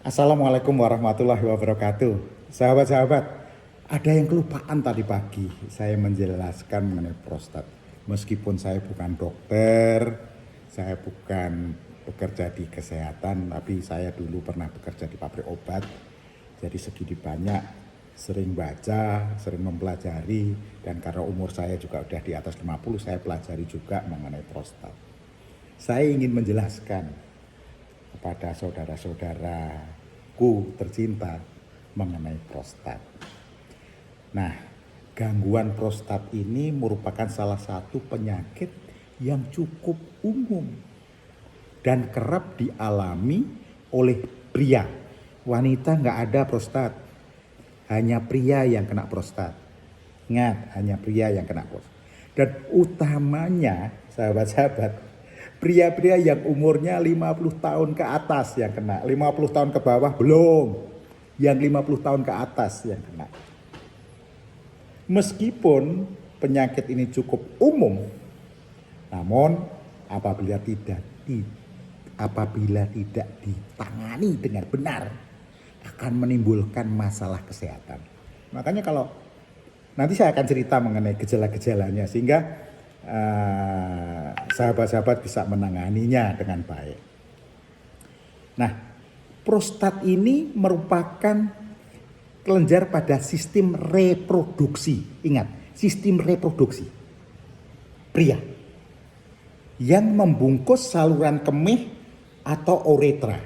Assalamualaikum warahmatullahi wabarakatuh. Sahabat-sahabat, ada yang kelupaan tadi pagi. Saya menjelaskan mengenai prostat. Meskipun saya bukan dokter, saya bukan bekerja di kesehatan, tapi saya dulu pernah bekerja di pabrik obat. Jadi segini banyak sering baca, sering mempelajari, dan karena umur saya juga udah di atas 50, saya pelajari juga mengenai prostat. Saya ingin menjelaskan kepada saudara-saudaraku tercinta mengenai prostat. Nah, gangguan prostat ini merupakan salah satu penyakit yang cukup umum dan kerap dialami oleh pria. Wanita nggak ada prostat, hanya pria yang kena prostat. Ingat, hanya pria yang kena prostat. Dan utamanya, sahabat-sahabat, pria-pria yang umurnya 50 tahun ke atas yang kena. 50 tahun ke bawah belum. Yang 50 tahun ke atas yang kena. Meskipun penyakit ini cukup umum, namun apabila tidak ditangani dengan benar, akan menimbulkan masalah kesehatan. Makanya kalau nanti saya akan cerita mengenai gejala-gejalanya sehingga sahabat-sahabat bisa menanganinya dengan baik. Nah, prostat ini merupakan kelenjar pada sistem reproduksi. Ingat, sistem reproduksi pria yang membungkus saluran kemih atau uretra.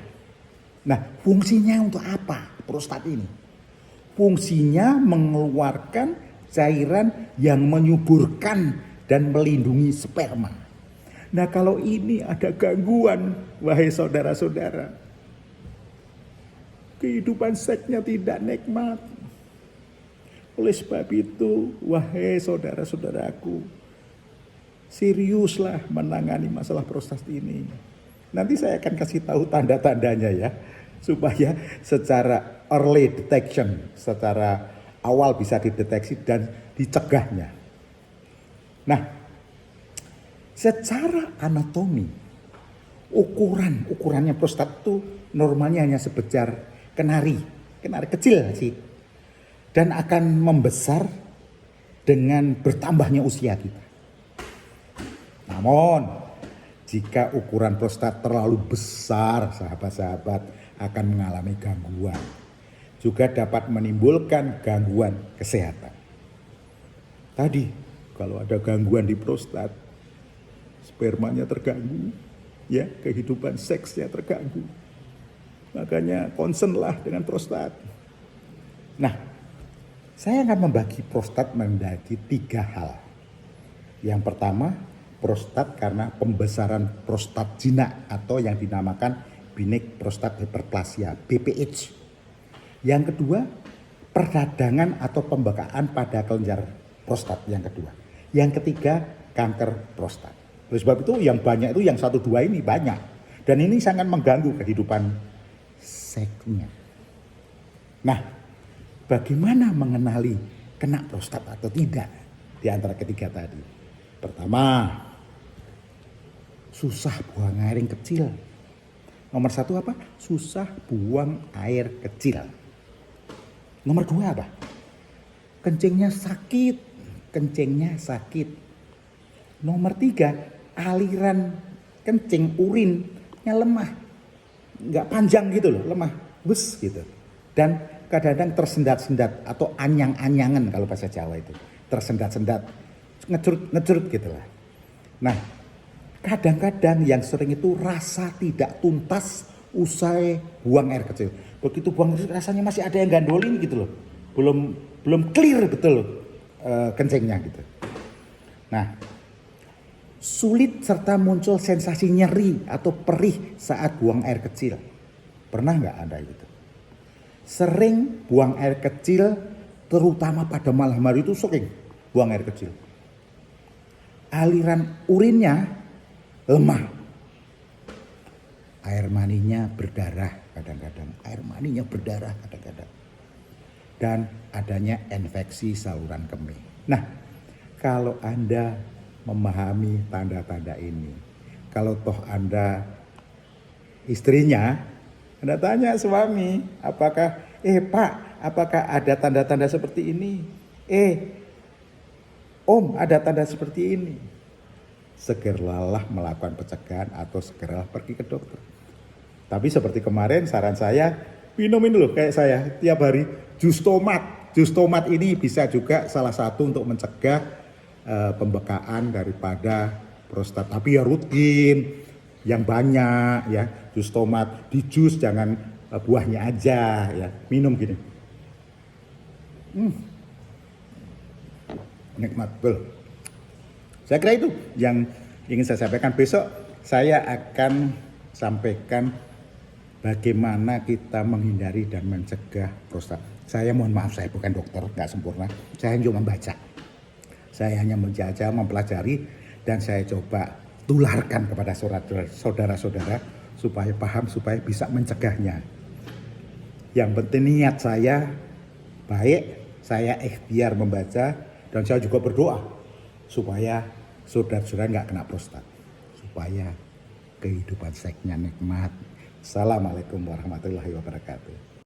Nah, fungsinya untuk apa prostat ini? Fungsinya mengeluarkan cairan yang menyuburkan dan melindungi sperma. Nah, kalau ini ada gangguan, wahai saudara-saudara, kehidupan seksnya tidak nikmat. Oleh sebab itu, wahai saudara-saudaraku, seriuslah menangani masalah prostat ini. Nanti saya akan kasih tahu tanda-tandanya ya, supaya secara early detection, secara awal bisa dideteksi dan dicegahnya. Nah, secara anatomi, ukurannya prostat itu normalnya hanya sebesar kenari kecil sih. Dan akan membesar dengan bertambahnya usia kita. Namun, jika ukuran prostat terlalu besar, sahabat-sahabat akan mengalami gangguan. Juga dapat menimbulkan gangguan kesehatan. Tadi, kalau ada gangguan di prostat, spermanya terganggu, ya, kehidupan seksnya terganggu. Makanya concernlah dengan prostat. Nah, saya akan membagi prostat menjadi 3 hal. Yang pertama, prostat karena pembesaran prostat jinak atau yang dinamakan benign prostate hyperplasia (BPH). Yang kedua, peradangan atau pembekaan pada kelenjar prostat yang kedua. Yang ketiga, kanker prostat. Oleh sebab itu yang banyak itu yang 1-2 ini banyak. Dan ini sangat mengganggu kehidupan seksnya. Nah, bagaimana mengenali kena prostat atau tidak di antara ketiga tadi? Pertama, susah buang air yang kecil. Nomor 1 apa? Susah buang air kecil. Nomor 2 apa? Kencingnya sakit. Nomor 3, aliran kencing urinnya lemah. Nggak panjang gitu loh, lemah. Bus gitu. Dan kadang-kadang tersendat-sendat atau anyang-anyangan kalau bahasa Jawa itu. Tersendat-sendat, ngecurut gitu lah. Nah, kadang-kadang yang sering itu rasa tidak tuntas usai buang air kecil. Begitu buang air rasanya masih ada yang gandolin gitu loh. Belum clear betul kencingnya gitu. Nah, sulit serta muncul sensasi nyeri atau perih saat buang air kecil. Pernah nggak Anda gitu? Sering buang air kecil, terutama pada malam hari itu sering buang air kecil. Aliran urinnya lemah. Air maninya berdarah kadang-kadang. Dan adanya infeksi saluran kemih. Nah, kalau Anda memahami tanda-tanda ini, kalau toh Anda istrinya Anda tanya suami, Pak, apakah ada tanda-tanda seperti ini? Om, ada tanda seperti ini. Segeralah melakukan pencegahan atau segeralah pergi ke dokter. Tapi seperti kemarin saran saya, minum ini loh kayak saya tiap hari jus tomat. Jus tomat ini bisa juga salah satu untuk mencegah pembekaan daripada prostat. Tapi ya rutin, yang banyak ya. Jus tomat, di jus jangan buahnya aja ya. Minum gini. Nikmat betul. Saya kira itu yang ingin saya sampaikan. Besok saya akan sampaikan bagaimana kita menghindari dan mencegah prostat. Saya mohon maaf, saya bukan dokter, nggak sempurna. Saya cuma membaca. Saya hanya menjajah, mempelajari, dan saya coba tularkan kepada saudara-saudara supaya paham, supaya bisa mencegahnya. Yang penting niat saya baik, saya ikhtiar membaca, dan saya juga berdoa supaya saudara-saudara nggak kena prostat, supaya kehidupan seksnya nikmat. Assalamualaikum warahmatullahi wabarakatuh.